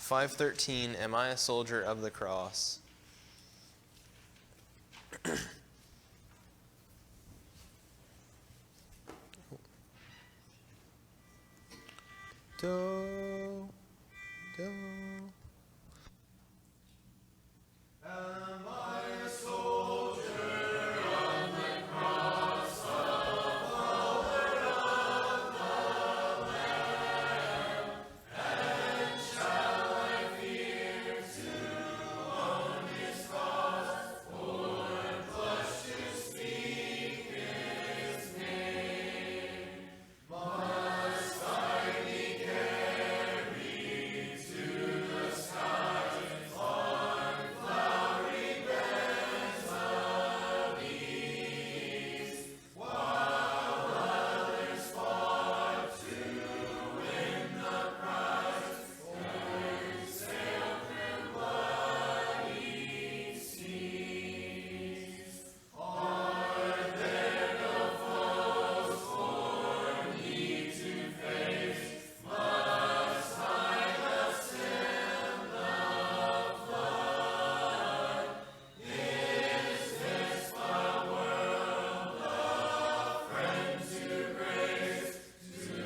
513, Am I a Soldier of the Cross? Do, do. Am I a soldier on the cross of the Lord of the Lamb? And shall I fear to own his cause, or blush to speak his name? Must I be carried to the skies on flowery bands of ease, while others fought to win the prize, and sailed through bloody seas? Are there no foes for me to face? Must I thus in the flood? Is this the world of friend to grace, to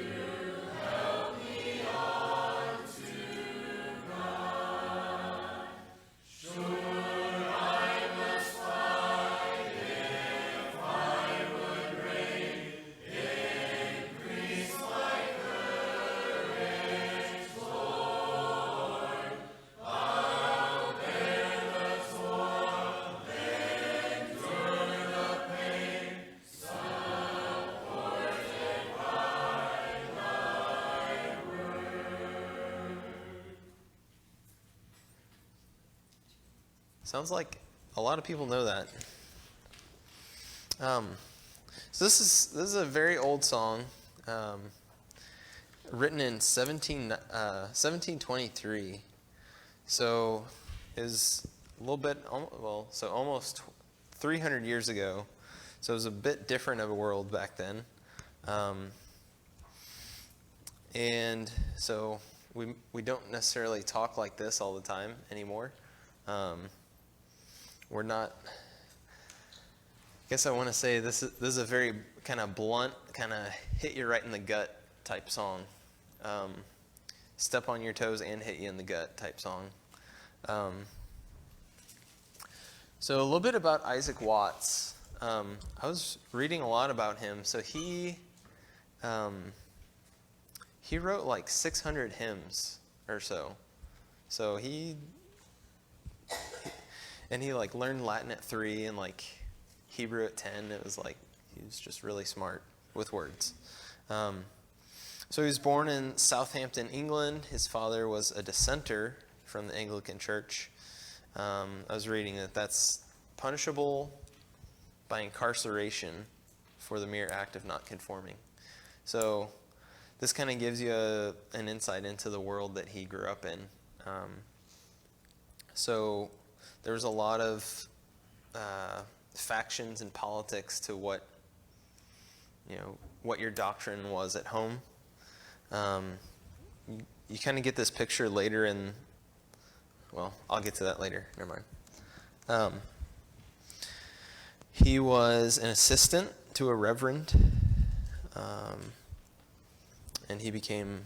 help me on to God? Sure, I must fight if I would reign. Increase my courage, Lord. I'll bear the toil, endure the pain, supported by thy word. Sounds like a lot of people know that. So this is a very old song, written in 1723. So is a little bit, so almost 300 years ago. So it was a bit different of a world back then. And so we don't necessarily talk like this all the time anymore. We're not. I guess I want to say this is a very kind of blunt, kind of hit you right in the gut type song. Step on your toes and hit you in the gut type song. So a little bit about Isaac Watts. I was reading a lot about him. So he wrote like 600 hymns or so. So he like learned Latin at 3 and like Hebrew at 10. It was like he was just really smart with words. So he was born in Southampton, England. His father was a dissenter from the Anglican Church. I was reading that that's punishable by incarceration for the mere act of not conforming. So this kind of gives you an insight into the world that he grew up in. So there was a lot of factions and politics to what your doctrine was at home. You kind of get this picture later in. Well, I'll get to that later. Never mind. He was an assistant to a reverend, and he became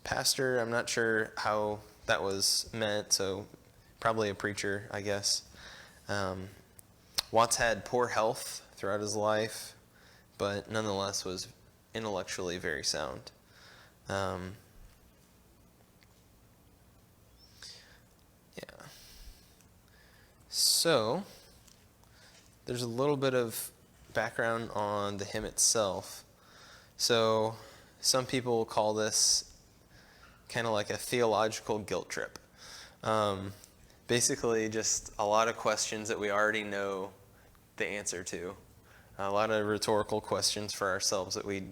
pastor. I'm not sure how that was meant, so probably a preacher, I guess. Watts had poor health throughout his life, but nonetheless was intellectually very sound. So, there's a little bit of background on the hymn itself. So, some people call this kind of like a theological guilt trip. Basically, just a lot of questions that we already know the answer to. A lot of rhetorical questions for ourselves that we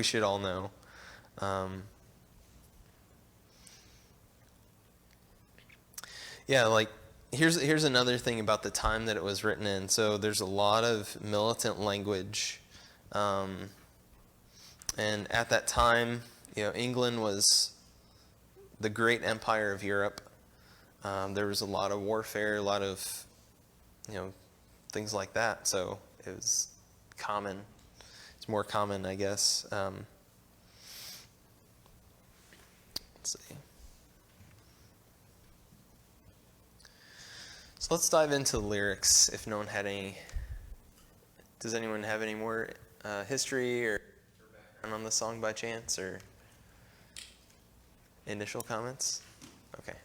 should all know. Like here's another thing about the time that it was written in. So there's a lot of militant language, and at that time, England was the great empire of Europe. There was a lot of warfare, a lot of, things like that. So it was common. It's more common, I guess. Let's see. So let's dive into the lyrics. If no one had any, does anyone have any more history or background on the song by chance, or initial comments? Okay.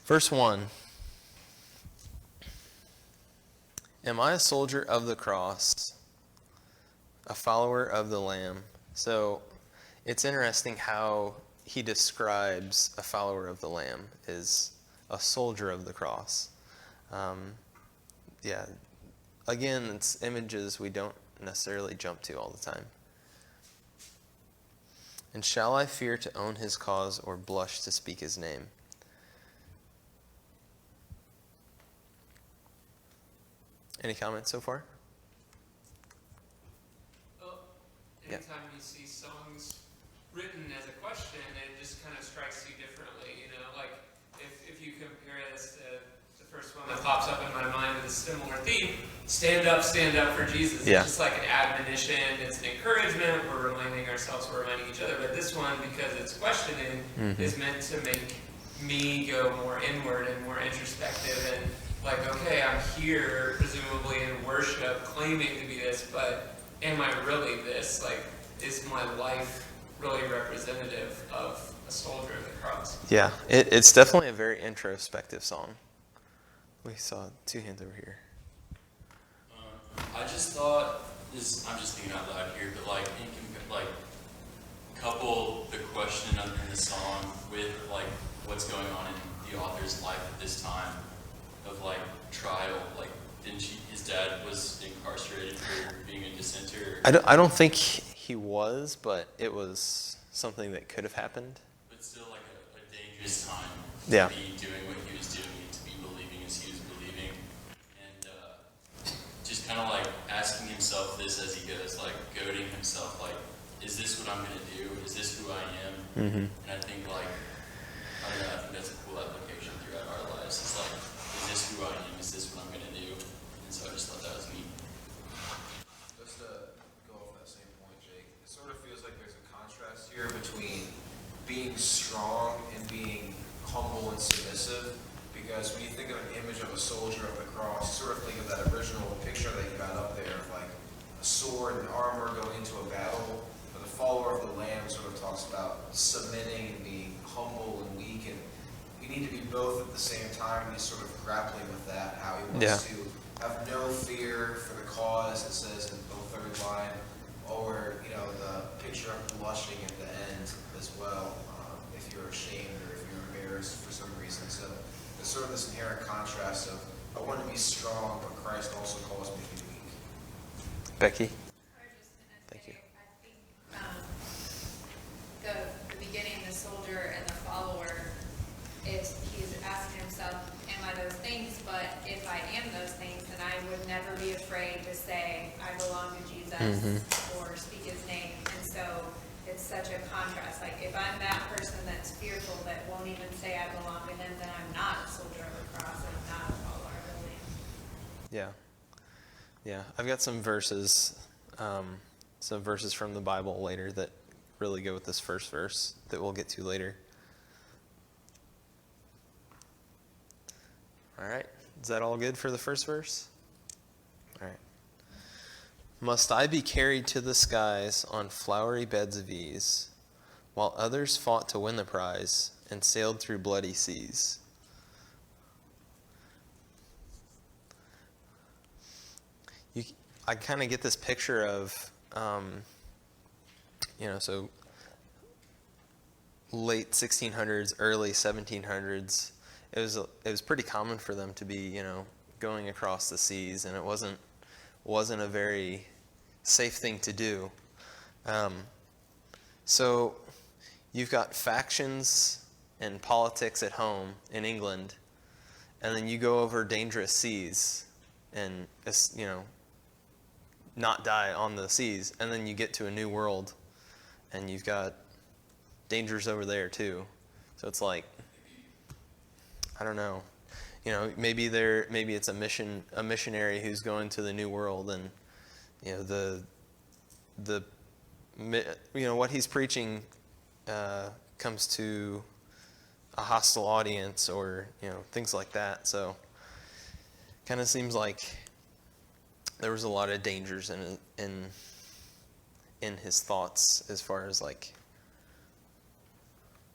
Verse 1. Am I a soldier of the cross, a follower of the Lamb? So it's interesting how he describes a follower of the Lamb is a soldier of the cross. Yeah. Again, it's images we don't necessarily jump to all the time. And shall I fear to own his cause or blush to speak his name? Any comments so far? Well, anytime you see songs written as a question, it just kind of strikes you differently, like if you compare this to the first one that pops up in my mind with a similar theme, stand up for Jesus. Yeah. It's just like an admonition, it's an encouragement, we're reminding ourselves, we're reminding each other, but this one, because it's questioning, is meant to make me go more inward and more introspective and like, okay, I'm here, presumably in worship, claiming to be this, but am I really this? Like, is my life really representative of a soldier of the cross? Yeah, it's definitely a very introspective song. We saw two hands over here. I just thought this. I'm just thinking out loud here, but couple the question in the song with like what's going on in the author's life at this time of like trial. Like, his dad was incarcerated for being a dissenter. I don't think he was, but it was something that could have happened. But still, like a dangerous time Yeah. to be doing what he was doing and to be believing as he was believing. And just kind of like asking himself this as he goes, like goading himself, like, is this what I'm going to do? Is this who I am? Mm-hmm. And I think I think that's a cool application throughout our lives. It's like, is this who I am? Is this what I'm going to do? And so I just thought that was neat. Just to go off that same point, Jake, it sort of feels like there's a contrast here between being strong and being humble and submissive. Because when you think of an image of a soldier of the cross, you sort of think of that original picture that you got up there of like a sword and armor going into a battle. But the follower of the Lamb sort of talks about submitting and being humble and weak, and we need to be both at the same time. He's sort of grappling with that, how he wants to have no fear for the cause, it says in the third line, or the picture of blushing at the end as well, if you're ashamed or if you're embarrassed for some reason. So there's sort of this inherent contrast of, I want to be strong, but Christ also calls me to be weak. Becky? I was just gonna Thank say, you. I think the beginning, the soldier and the follower, he's asking himself, am I those things? But if I am those things, then I would never be afraid to say I belong to Jesus or speak his name. And so it's such a contrast. Like, if I'm that person that's fearful that won't even say I belong to him, then I'm not a soldier of the cross and I'm not a follower of the Lamb. Yeah. Yeah. I've got some verses from the Bible later that really go with this first verse that we'll get to later. All right. Is that all good for the first verse? All right. Must I be carried to the skies on flowery beds of ease, while others fought to win the prize and sailed through bloody seas? I kind of get this picture of, so late 1600s, early 1700s. It was pretty common for them to be, going across the seas, and it wasn't a very safe thing to do. So you've got factions and politics at home in England, and then you go over dangerous seas and, not die on the seas, and then you get to a new world, and you've got dangers over there too. So it's like, I don't know. You know, maybe it's a missionary who's going to the New World, and you know what he's preaching comes to a hostile audience, or things like that. So kind of seems like there was a lot of dangers in his thoughts as far as like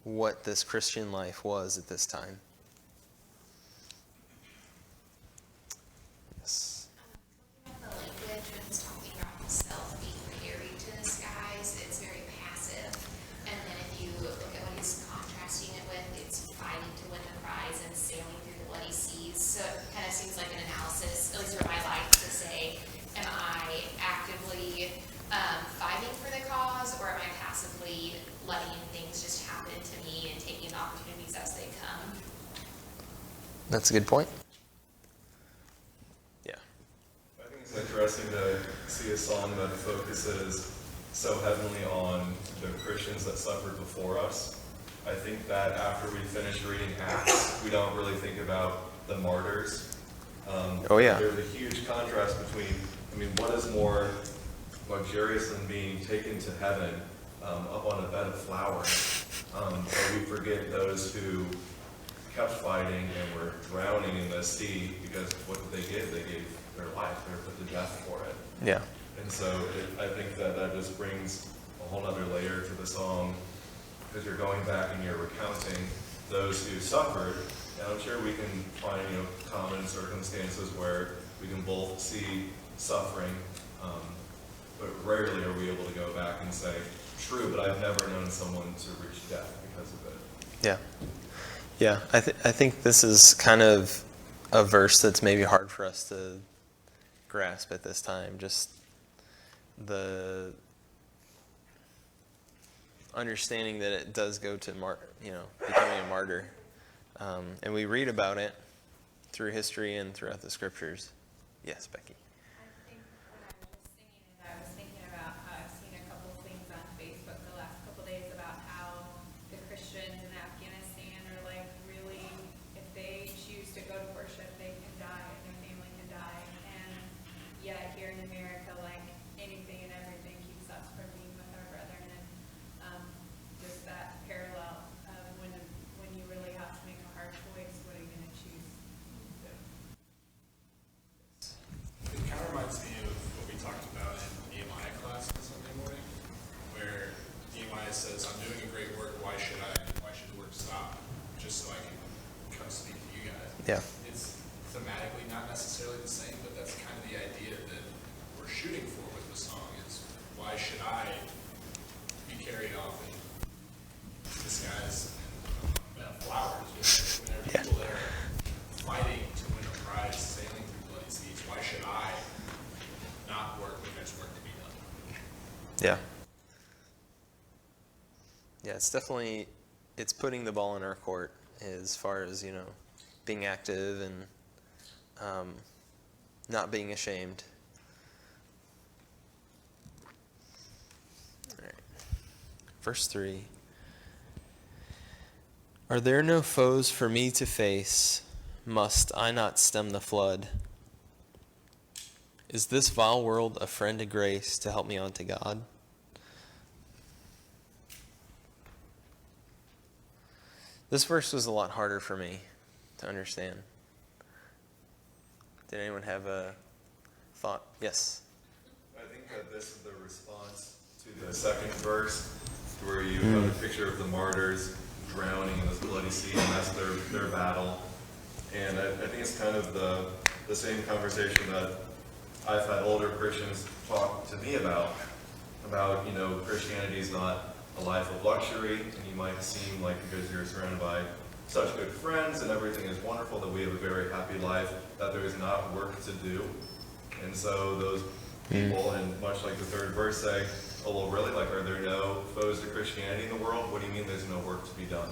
what this Christian life was at this time. Yes. Looking at the language, when it's talking about himself being carried to the skies, it's very passive. And then if you look at what he's contrasting it with, it's fighting to win the prize and sailing through the bloody seas. So it kind of seems like an analysis, at least for my life, to say, am I actively fighting for the cause, or am I passively letting things just happen to me and taking the opportunities as they come? That's a good point. Yeah. I think it's interesting to see a song that focuses so heavily on the Christians that suffered before us. I think that after we finish reading Acts, we don't really think about the martyrs. Oh yeah. There's a huge contrast between, what is more luxurious than being taken to heaven up on a bed of flowers? But we forget those who kept fighting and were drowning in the sea, because what did they give? They gave their life. They were put to death for it. Yeah. And so I think that just brings a whole other layer to the song, because you're going back and you're recounting those who suffered. And I'm sure we can find common circumstances where we can both see suffering, but rarely are we able to go back and say, true, but I've never known someone to reach death because of it. Yeah. Yeah, I think this is kind of a verse that's maybe hard for us to grasp at this time. Just the understanding that it does go to becoming a martyr, and we read about it through history and throughout the scriptures. Yes, Becky. I think when I was just singing it, I was thinking about how I've seen a couple of things on Facebook the last couple of days about how the Christians in Afghanistan are like really, if they choose to go to worship, they can die and their family can die. And yet here in America, like anything and everything keeps us from being with our brethren. And just that parallel of when you really have to make a hard choice, what are you going to choose? It kind of reminds me of what we talked about in Nehemiah class on Sunday morning, where Nehemiah says, I'm doing a great work, why should the work stop? Just so I can come speak to you guys. Yeah. It's thematically not necessarily the same, but that's kind of the idea that we're shooting for with the song, is why should I be carried off in the skies and flowers when there are people that are fighting to win a prize, sailing through bloody seas? Why should I not work when there's work to be done? Yeah. Yeah, it's putting the ball in our court as far as, being active and not being ashamed. All right. Verse 3. Are there no foes for me to face? Must I not stem the flood? Is this vile world a friend to grace to help me on to God? This verse was a lot harder for me to understand. Did anyone have a thought? Yes. I think that this is the response to the second verse, where you have a picture of the martyrs drowning in this bloody sea, and that's their battle. And I think it's kind of the same conversation that I've had older Christians talk to me about Christianity is not a life of luxury, and you might seem like, because you're surrounded by such good friends and everything is wonderful, that we have a very happy life, that there is not work to do. And so those people, and much like the third verse, say, oh, well, really? Like, are there no foes to Christianity in the world? What do you mean there's no work to be done?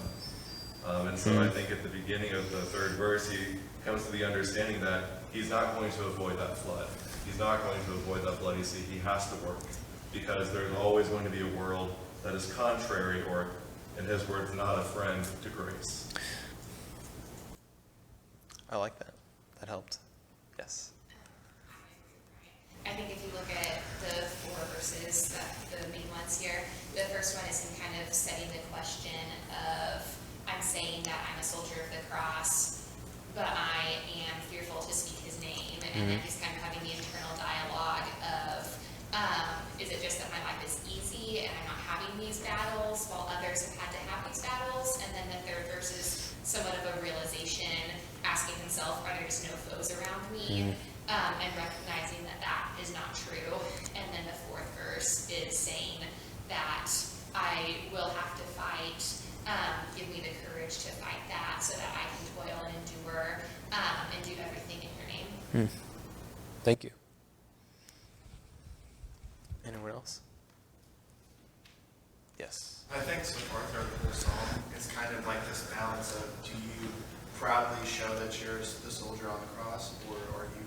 And so I think at the beginning of the third verse, he comes to the understanding that he's not going to avoid that flood. He's not going to avoid that bloody sea. He has to work, because there's always going to be a world that is contrary or and his word's not a friend to grace. I like that. That helped. Yes. I think if you look at the 4 verses, the main ones here, the first one is in kind of setting the question of, I'm saying that I'm a soldier of the cross, but I am fearful to speak his name. And then he's kind of having the internal dialogue of, is it just that my life is easy and I'm not having these battles while others have had to have these battles? And then the third verse is somewhat of a realization, asking himself, are there just no foes around me? And recognizing that that is not true. And then the 4th verse is saying that I will have to fight. Give me the courage to fight that so that I can toil and endure and do everything in your name. Thank you. Anyone else? Yes. I think so far throughout the whole song, it's kind of like this balance of, do you proudly show that you're the soldier on the cross, or are you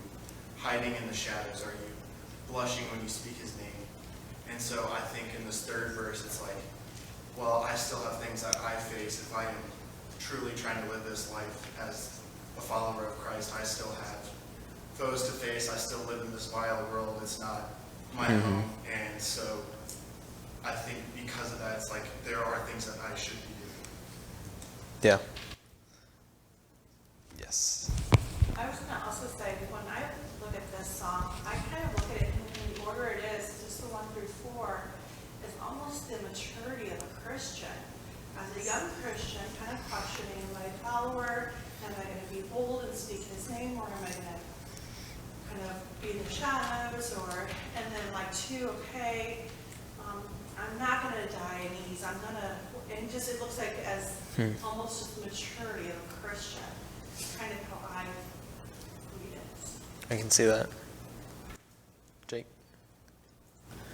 hiding in the shadows? Are you blushing when you speak his name? And so I think in this 3rd verse, it's like, well, I still have things that I face. If I am truly trying to live this life as a follower of Christ, I still have foes to face. I still live in this vile world. It's not my home. And so I think because of that, it's like there are things that I should be doing. Yeah. Yes. I was going to also say, when I look at this song, I kind of look at it in the order it is, just the 1 through 4, is almost the maturity of a Christian. As a young Christian, kind of questioning, am I a follower? Am I going to be bold and speak his name? Or am I going to kind of be in the shadows? And then like 2, okay, I'm not going to die in ease. I'm going to, and just it looks like as almost just the maturity of a Christian. It's kind of how I read it. I can see that. Jake?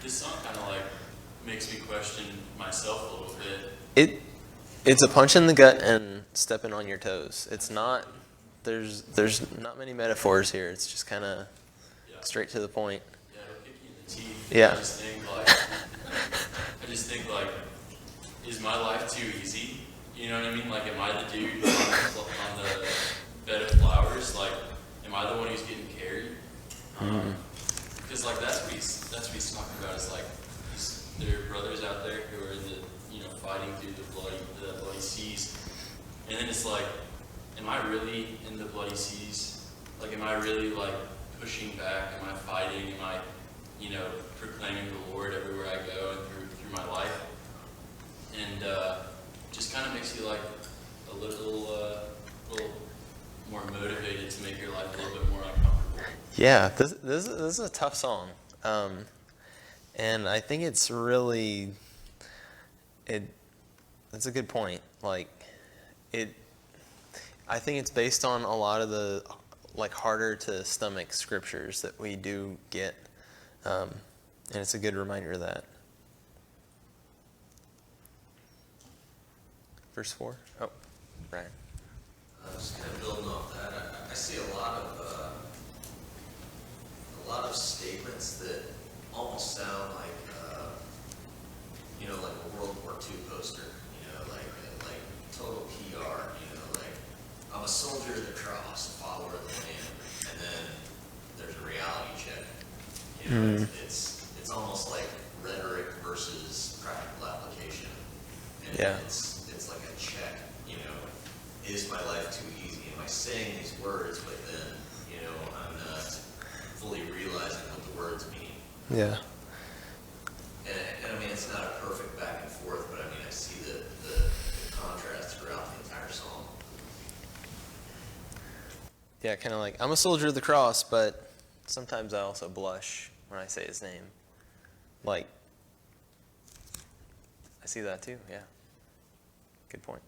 This song kind of like makes me question myself a little bit. It's a punch in the gut and stepping on your toes. It's not, there's not many metaphors here. It's just kind of straight to the point. Yeah, it'll kick you in the teeth. Yeah. I just think like, is my life too easy? You know what I mean? Like, am I the dude on the bed of flowers? Like, am I the one who's getting carried? Because like that's what he's talking about. Is like there are brothers out there who are fighting through the bloody seas, and then it's like, am I really in the bloody seas? Like, am I really like pushing back? Am I fighting? Am I, proclaiming the Lord everywhere I go and through my life? And just kind of makes you like a little more motivated to make your life a little bit more uncomfortable. Yeah, this is a tough song, and I think it's really that's a good point. Like I think it's based on a lot of the like harder to stomach scriptures that we do get, and it's a good reminder of that. Verse 4. Oh, Ryan. Just kind of building off that, I see a lot of statements that almost sound like like a World War II poster, like total PR, like I'm a soldier of the cross, a follower of the Lamb, and then there's a reality check. It's almost like rhetoric versus practical application, and it's like a check. Is my life too easy? Am I saying these words, but then I'm not fully realizing what the words mean? Yeah. And I mean, it's not a perfect back and forth, but I mean, I see the contrast throughout the entire song. Yeah, kind of like, I'm a soldier of the cross, but sometimes I also blush when I say his name. Like, I see that too, yeah. Good point.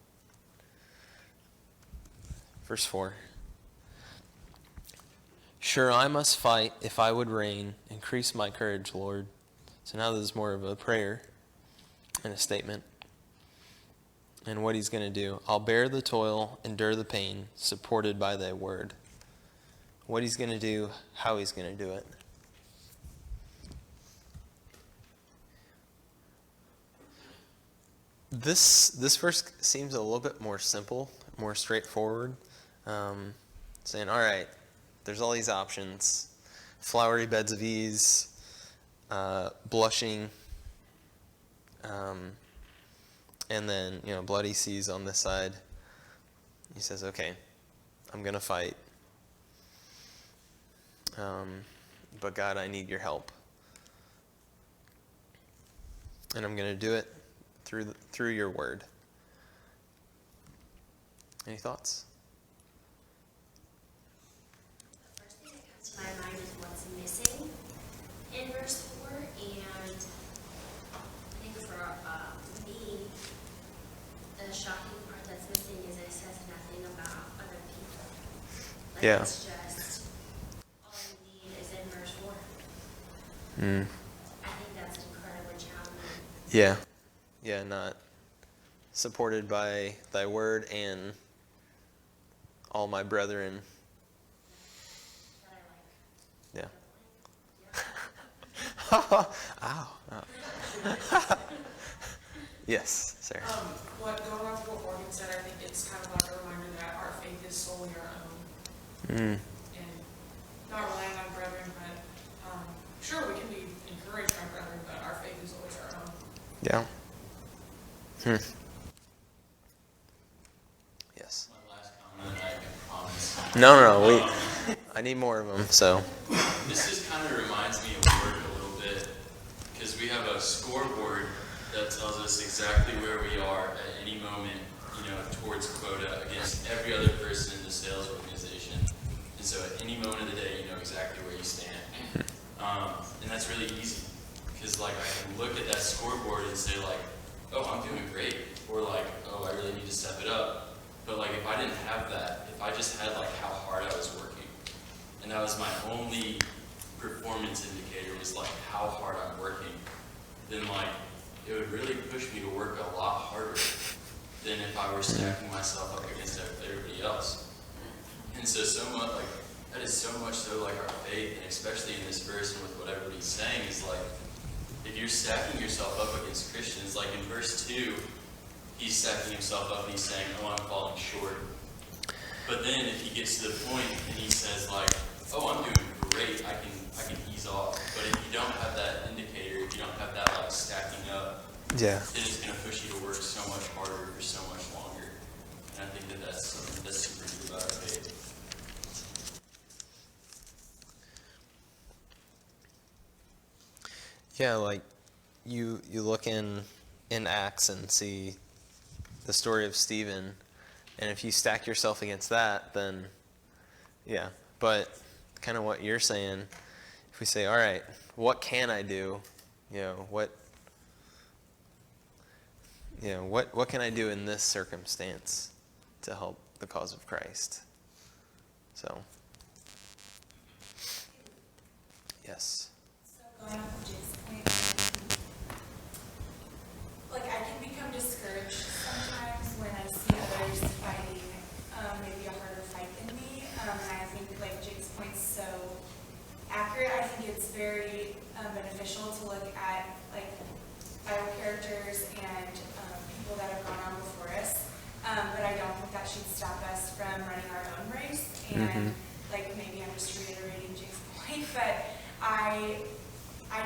Verse 4. Sure, I must fight if I would reign. Increase my courage, Lord. So now this is more of a prayer and a statement. And what he's going to do. I'll bear the toil, endure the pain, supported by thy word. What he's going to do, how he's going to do it. This verse seems a little bit more simple, more straightforward. Saying, all right, there's all these options: flowery beds of ease, blushing, and then bloody seas on this side. He says, okay, I'm gonna fight, but God, I need your help, and I'm gonna do it through your word. Any thoughts? The first thing that comes to my mind is what's missing in verse 4, and I think for me, the shocking part that's missing is it says nothing about other people. Like Yeah. it's just all you need is in verse 4. Mm. I think that's incredibly challenging. Yeah. Yeah, not supported by thy word and all my brethren. That I like. Yeah. Ow. Oh. Yes, Sarah. Going off what Morgan said, I think it's kind of like a reminder that our faith is solely our own, Mm. and not relying on brethren, but sure, we can be encouraged by brethren, but our faith is always our own. Yeah. Yes. My last comment, I promise. No. I need more of them. So. This just kind of reminds me of work a little bit, because we have a scoreboard that tells us exactly where we are at any moment, towards quota against every other person in the sales organization. And so at any moment of the day, you know exactly where you stand. And that's really easy, because I can look at that scoreboard and say oh, I'm doing great, or oh, I really need to step it up. But if I didn't have that, if I just had how hard I was working, and that was my only performance indicator was how hard I'm working, then it would really push me to work a lot harder than if I were stacking myself up against everybody else. And so much that is so much so our faith, and especially in this verse and with what everybody's saying is if you're stacking yourself up against Christians, in verse 2, he's stacking himself up and he's saying, oh, I'm falling short. But then if he gets to the point and he says oh, I'm doing great, I can ease off. But if you don't have that indicator, if you don't have that stacking up, Yeah. then it's going to push you to work so much harder for so much longer. And I think that's something that's super good about our faith. Yeah, you look in Acts and see the story of Stephen, and if you stack yourself against that, then yeah. But kind of what you're saying, if we say, all right, what can I do? What can I do in this circumstance to help the cause of Christ? So, yes. So going off of Jake's point, I can become discouraged sometimes when I see others fighting maybe a harder fight than me. And I think Jake's point's so accurate. I think it's very beneficial to look at Bible characters and people that have gone on before us. But I don't think that should stop us from running our own race. And maybe I'm just reiterating Jake's point, but I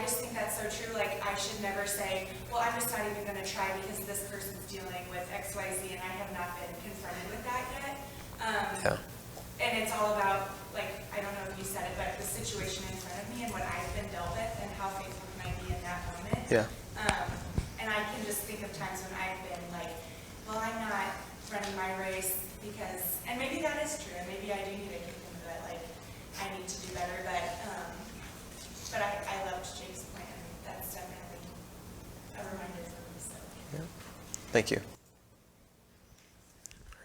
just think that's so true. I should never say, well, I'm just not even going to try because this person's dealing with X, Y, Z, and I have not been confronted with that yet. Yeah. And it's all about, I don't know if you said it, but the situation in front of me and what I've been dealt with and how faithful can I be in that moment. Yeah. And I can just think of times when I've been well, I'm not running my race because, and maybe that is true, and maybe I do need to kick into it, I need to do better, but I loved Jake's plan. That's definitely a reminder for me. So. Yeah. Thank you.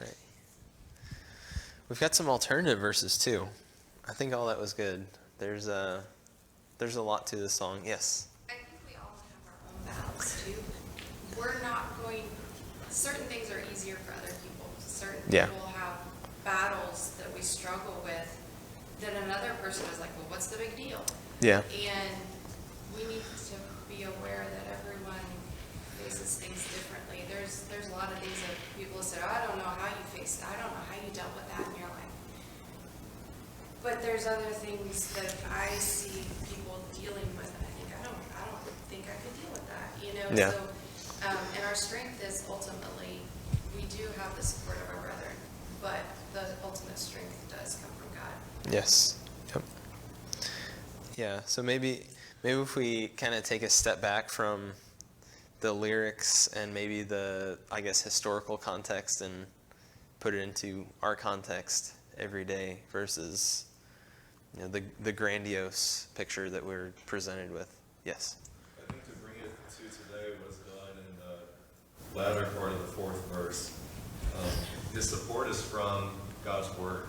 All right. We've got some alternative verses too. I think all that was good. There's a lot to this song. Yes. I think we all have our own battles too. We're not going, certain things are easier for other people. Certain people have battles that we struggle with that another person is well, what's the big deal? Yeah. And we need to be aware that everyone faces things differently. There's a lot of things that people say, oh, I don't know how you faced it. I don't know how you dealt with that in your life. But there's other things that I see people dealing with, and I think, I don't think I could deal with that, you know? Yeah. So, and our strength is ultimately, we do have the support of our brethren, but the ultimate strength does come from God. Yes. Yep. Yeah. So maybe if we kind of take a step back from the lyrics and maybe the, I guess, historical context and put it into our context every day versus, you know, the grandiose picture that we're presented with. Yes. I think to bring it to today was done in the latter part of the fourth verse. His support is from God's word.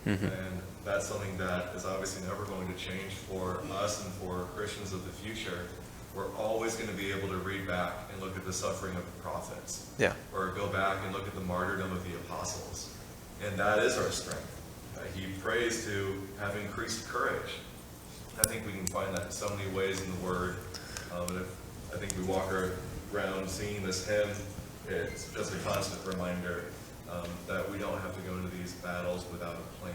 Mm-hmm. And that's something that is obviously never going to change for us and for Christians of the future. We're always going to be able to read back and look at the suffering of the prophets. Yeah. Or go back and look at the martyrdom of the apostles. And that is our strength. He prays to have increased courage. I think we can find that in so many ways in the Word. I think we walk around singing this hymn. It's just a constant reminder that we don't have to go into these battles without a plan.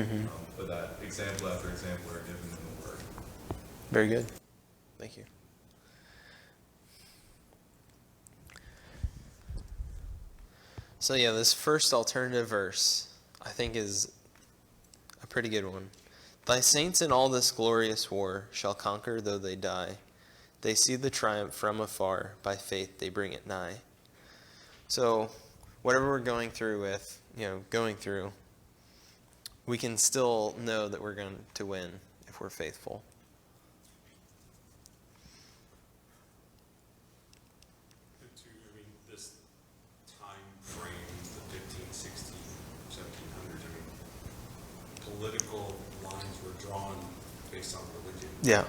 Mm-hmm. But that example after example are given in the Word. Very good. Thank you. So yeah, this first alternative verse, I think, is a pretty good one. Thy saints in all this glorious war shall conquer though they die. They see the triumph from afar, by faith they bring it nigh. So whatever we're going through, we can still know that we're going to win if we're faithful. This time frame, the 15, 16, 1700s, political lines were drawn based on religion. Yeah.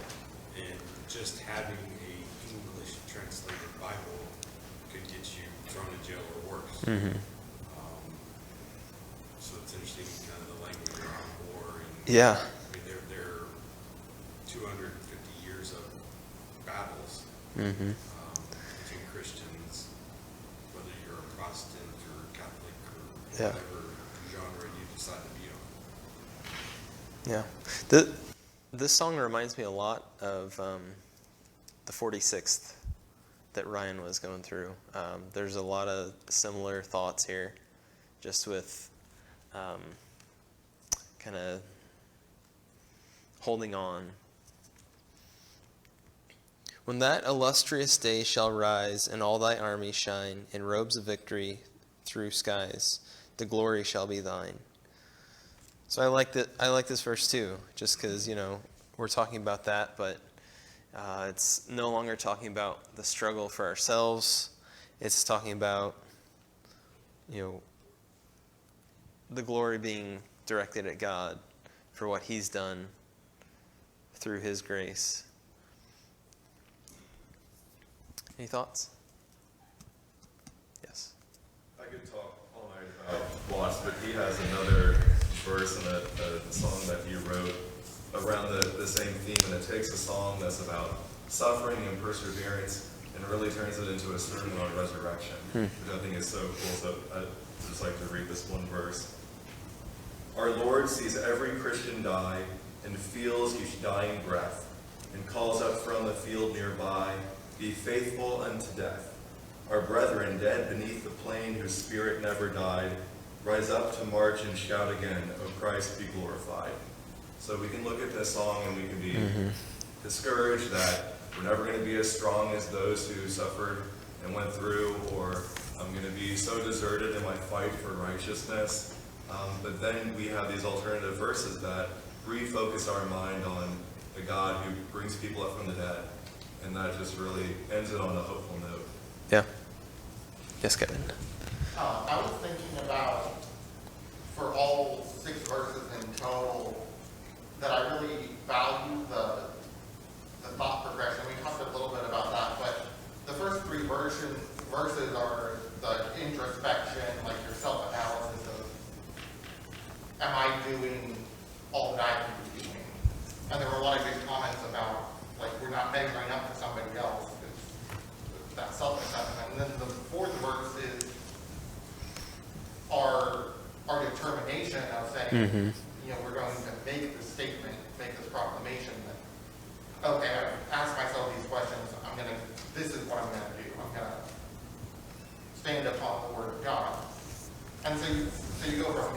And just having a English translated Bible could get you thrown in jail or worse. Mm-hmm. So it's interesting, kind of the language around war. And, Yeah. There are 250 years of battles Mm-hmm. between Christians, whether you're a Protestant or Catholic or Yeah. whatever genre you decide to be on. Yeah. This song reminds me a lot of the 46th that Ryan was going through. There's a lot of similar thoughts here, just with kind of holding on. When that illustrious day shall rise, and all thy armies shine in robes of victory through skies, the glory shall be thine. So I like this verse too, just because, we're talking about that, but it's no longer talking about the struggle for ourselves. It's talking about, the glory being directed at God for what He's done through His grace. Any thoughts? Yes. I could talk all night about Watts, but he has another verse in a song that he wrote around the same theme, and it takes a song that's about suffering and perseverance and really turns it into a sermon on resurrection, which I think is so cool. So I'd just like to read this one verse. Our Lord sees every Christian die and feels each dying breath and calls up from the field nearby, be faithful unto death. Our brethren dead beneath the plain whose spirit never died, rise up to march and shout again, O Christ be glorified. So we can look at this song and we can be discouraged that we're never going to be as strong as those who suffered and went through, or I'm going to be so deserted in my fight for righteousness. But then we have these alternative verses that refocus our mind on the God who brings people up from the dead. And that just really ends it on a hopeful note. Yeah. Yes, Kevin. I was thinking about, for all 6 verses in total, that I really value the thought progression. We talked a little bit about that, but the first 3 verses are the introspection, like your self-analysis of, am I doing all that I can be doing? And there were a lot of good comments about, like, we're not measuring up to somebody else. It's that self saying, you know, we're going to make this statement, make this proclamation that, okay, I've asked myself these questions, this is what I'm gonna do. I'm gonna stand upon the word of God. And so you go from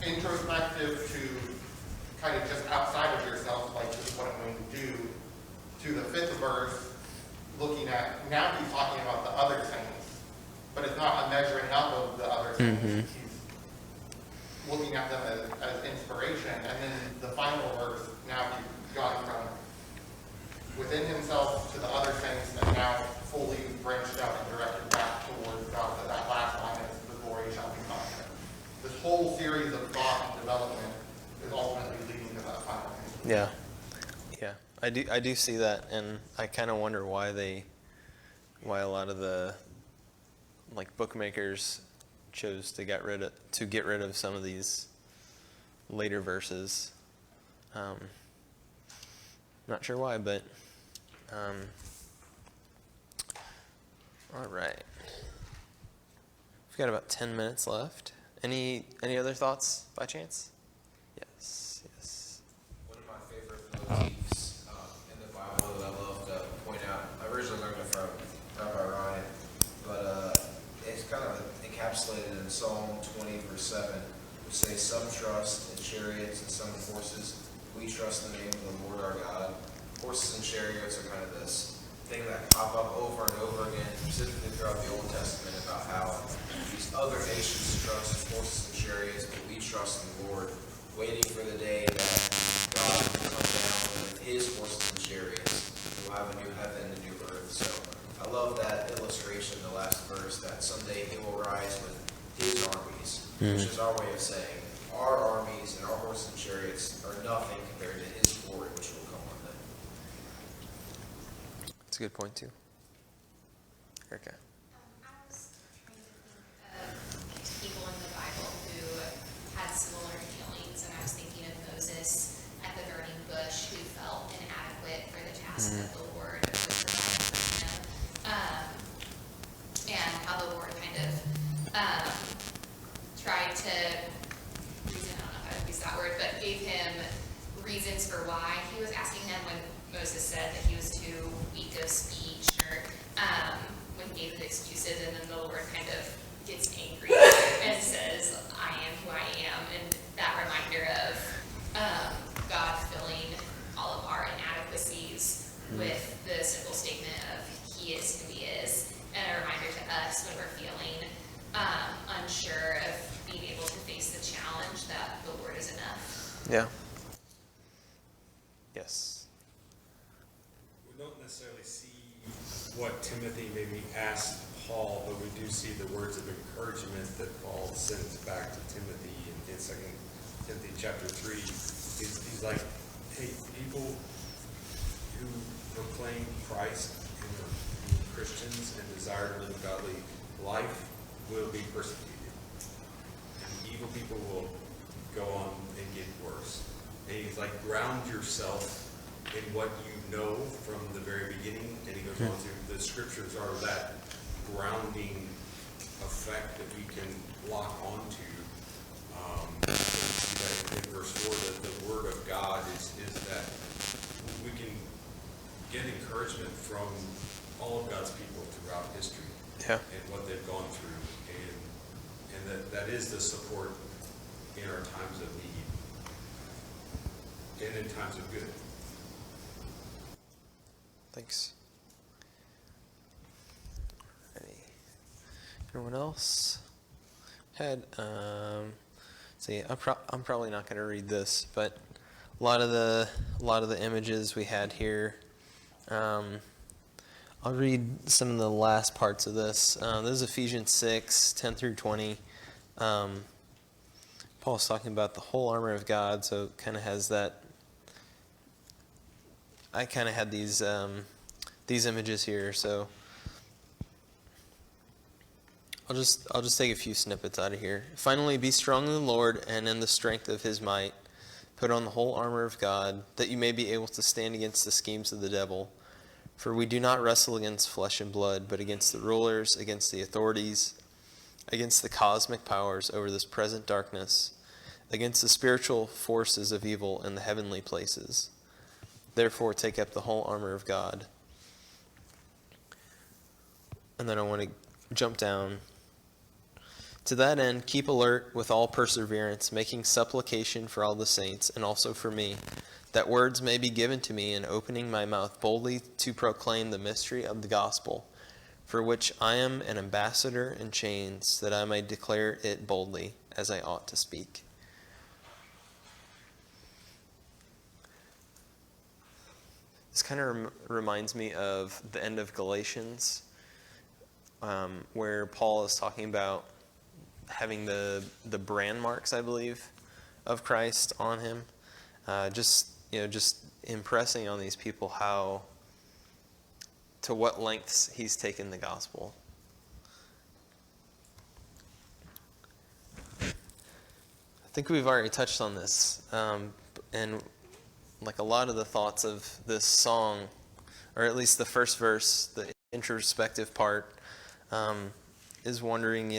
introspective to kind of just outside of yourself, like this is what I'm going to do, to the fifth verse, looking at, now he's talking about the other things, but it's not a measuring up of the other things. He's looking at them as inspiration. And then the final verse, now he's gone from within himself to the other things, and now fully branched out and directed back towards God. So that last line is the glory shall be mine. This whole series of thought and development is ultimately leading to that final thing. Yeah. I do see that, and I kind of wonder why a lot of the bookmakers chose to get rid of some of these later verses. Not sure why, but all right. We've got about 10 minutes left. Any other thoughts by chance? Yes. One of my favorite motifs in the Bible that I love to point out, I originally learned it from Rabbi Ryan, but it's kind of encapsulated in Psalm 20, verse 7, which says, some trust in chariots and some in horses. We trust in the name of the Lord our God. Horses and chariots are kind of this thing that pop up over and over again, specifically throughout the Old Testament, about how these other nations trust horses and chariots, but we trust in the Lord, waiting for the day that God will come down with his horses and chariots. We'll have a new heaven and a new earth. So I love that illustration, the last verse, that someday he will rise with his armies, which is our way of saying our armies and our horses and chariots are nothing compared to his glory, which will come one day. That's a good point too. Erica. I was trying to think of people in the Bible who had similar feelings, and I was thinking of Moses at the burning bush, who felt inadequate for the task that the Lord was providing for him, and how the Lord kind of tried to reason, I don't know how to use that word, but gave him reasons for why he was asking him when Moses said that he was too weak of speech, or when he gave the excuses, and then the Lord kind of gets angry and says, I am who I am, and that reminder of God filling all of our inadequacies with the simple statement of he is who he is, and a reminder to us when we're feeling unsure of being able to face the challenge that the Lord is enough. Yeah. Yes. We don't necessarily see what Timothy maybe asked Paul, but we do see the words of encouragement that Paul sends back to Timothy in 2 Timothy chapter 3. He's like, hey, people who proclaim Christ and are Christians and desire to live a godly life will be persecuted. And evil people will go on and get worse. And he's like, ground yourself in what you know from the very beginning. And he goes on to, the scriptures are that grounding effect that we can lock onto. You see that in verse 4, that the word of God is that we can get encouragement from all of God's people throughout history. And what they've gone through. And that is the support in our times of need and in times of good. Thanks. Ready. Anyone else? See, I'm probably not going to read this, but a lot of the images we had here. I'll read some of the last parts of this. This is Ephesians 6, 10 through 20. Paul's talking about the whole armor of God, so it kind of has that. I kind of had these images here, so I'll just take a few snippets out of here. Finally, be strong in the Lord and in the strength of his might. Put on the whole armor of God, that you may be able to stand against the schemes of the devil. For we do not wrestle against flesh and blood, but against the rulers, against the authorities, against the cosmic powers over this present darkness, against the spiritual forces of evil in the heavenly places. Therefore, take up the whole armor of God. And then I want to jump down. To that end, keep alert with all perseverance, making supplication for all the saints, and also for me, that words may be given to me in opening my mouth boldly to proclaim the mystery of the gospel, for which I am an ambassador in chains, that I may declare it boldly, as I ought to speak. This kind of reminds me of the end of Galatians, where Paul is talking about having the brand marks, I believe, of Christ on him. Just impressing on these people to what lengths he's taken the gospel. I think we've already touched on this, and like a lot of the thoughts of this song, or at least the first verse, the introspective part, is wondering,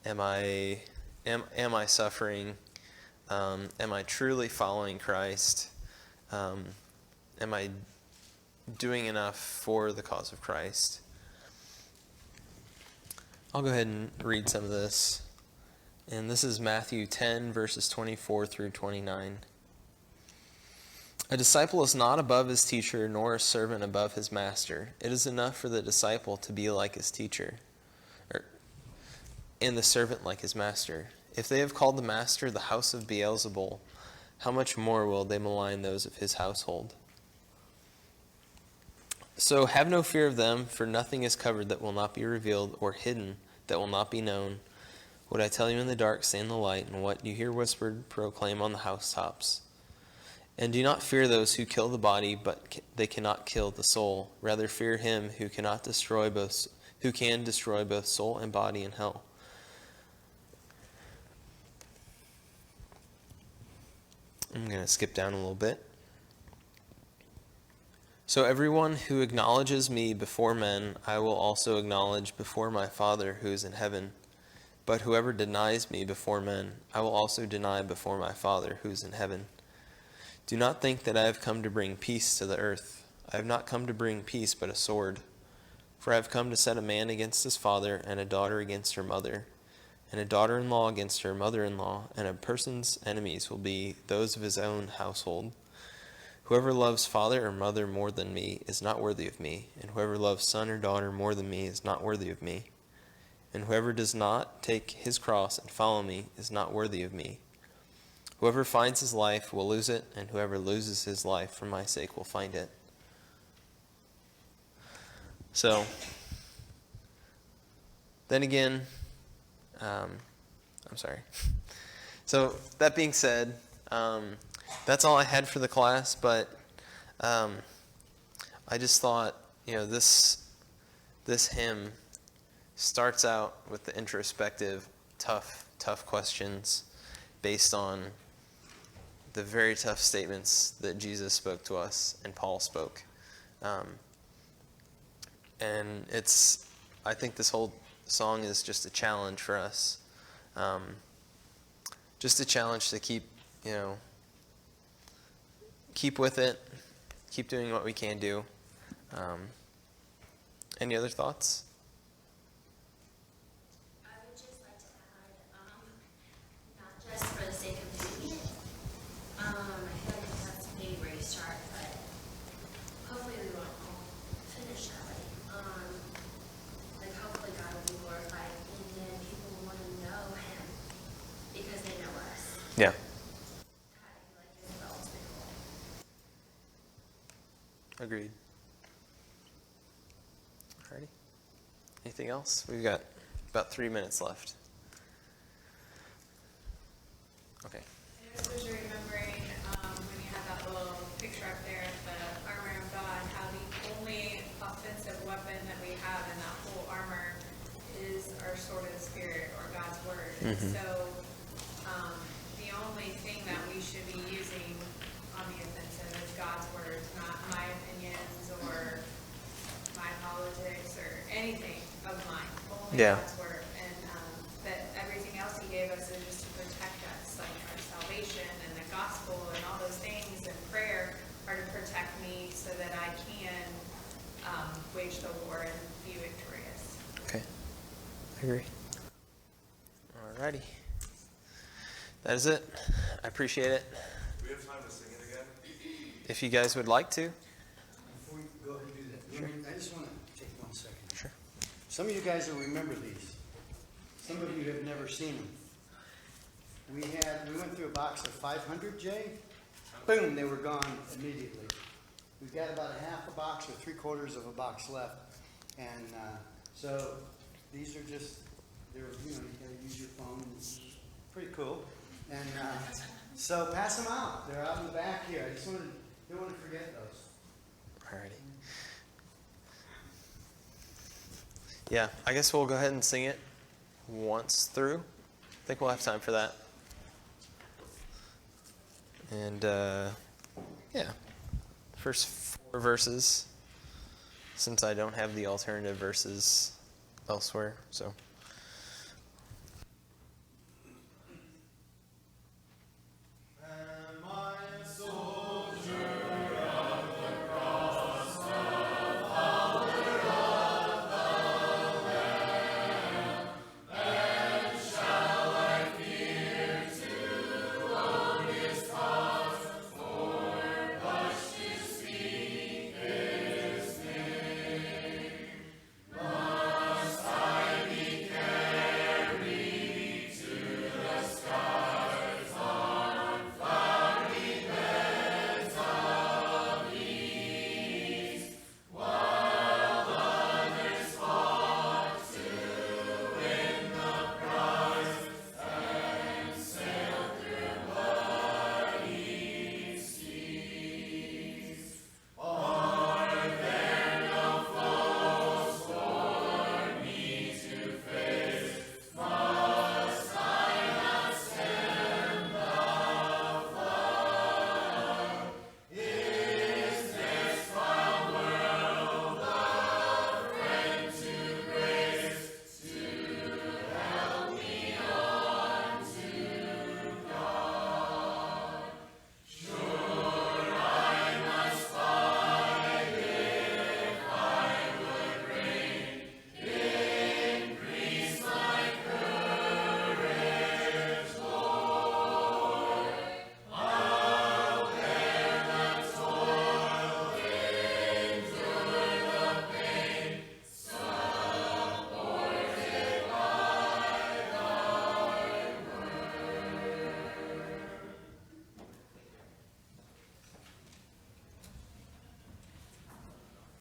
am I suffering? Am I truly following Christ? Am I doing enough for the cause of Christ? I'll go ahead and read some of this. And this is Matthew 10, verses 24 through 29. A disciple is not above his teacher, nor a servant above his master. It is enough for the disciple to be like his teacher, and the servant like his master. If they have called the master the house of Beelzebul, how much more will they malign those of his household? So have no fear of them, for nothing is covered that will not be revealed, or hidden that will not be known. What I tell you in the dark, say in the light, and what you hear whispered, proclaim on the housetops. And do not fear those who kill the body, but they cannot kill the soul. Rather fear him who can destroy both soul and body in hell. I'm going to skip down a little bit. So everyone who acknowledges me before men, I will also acknowledge before my Father who is in heaven. But whoever denies me before men, I will also deny before my Father who is in heaven. Do not think that I have come to bring peace to the earth. I have not come to bring peace, but a sword. For I have come to set a man against his father, and a daughter against her mother, and a daughter-in-law against her mother-in-law, and a person's enemies will be those of his own household. Whoever loves father or mother more than me is not worthy of me, and whoever loves son or daughter more than me is not worthy of me. And whoever does not take his cross and follow me is not worthy of me. Whoever finds his life will lose it, and whoever loses his life for my sake will find it. So, then again, I'm sorry. So, that being said, that's all I had for the class, but I just thought, this hymn starts out with the introspective, tough questions based on the very tough statements that Jesus spoke to us and Paul spoke. And I think this whole song is just a challenge for us. Just a challenge to keep with it, keep doing what we can do. Any other thoughts? I would just like to add, not just for the sake of doing it, I feel like that's maybe where you start, but hopefully we won't all finish that way. Like hopefully God will be glorified, and then people will want to know him because they know us. Yeah. Agreed. Alrighty. Anything else? We've got about 3 minutes left. Okay. I just was remembering when you had that little picture up there of the armor of God, how the only offensive weapon that we have in that whole armor is our sword of the Spirit, or God's Word. Mm-hmm. So the only thing that we should be using on the offensive is God's Word, not my opinions or my politics or anything of mine. Only Yeah. God's Word. And that everything else He gave us is just to protect us. wage the war and be victorious. Okay. I agree. Alrighty. That is it. I appreciate it. Do we have time to sing it again? If you guys would like to. Before we go ahead and do that, I just want to take 1 second. Sure. Some of you guys will remember these. Some of you have never seen them. We went through a box of 500, Jay. Boom, they were gone immediately. We've got about a half a box or 3/4 of a box left. And so these are just, they're, you gotta use your phone. It's pretty cool. And so pass them out. They're out in the back here. I just don't want to forget those. Alrighty. Yeah, I guess we'll go ahead and sing it once through. I think we'll have time for that. And yeah, first 4 verses, since I don't have the alternative verses elsewhere, so.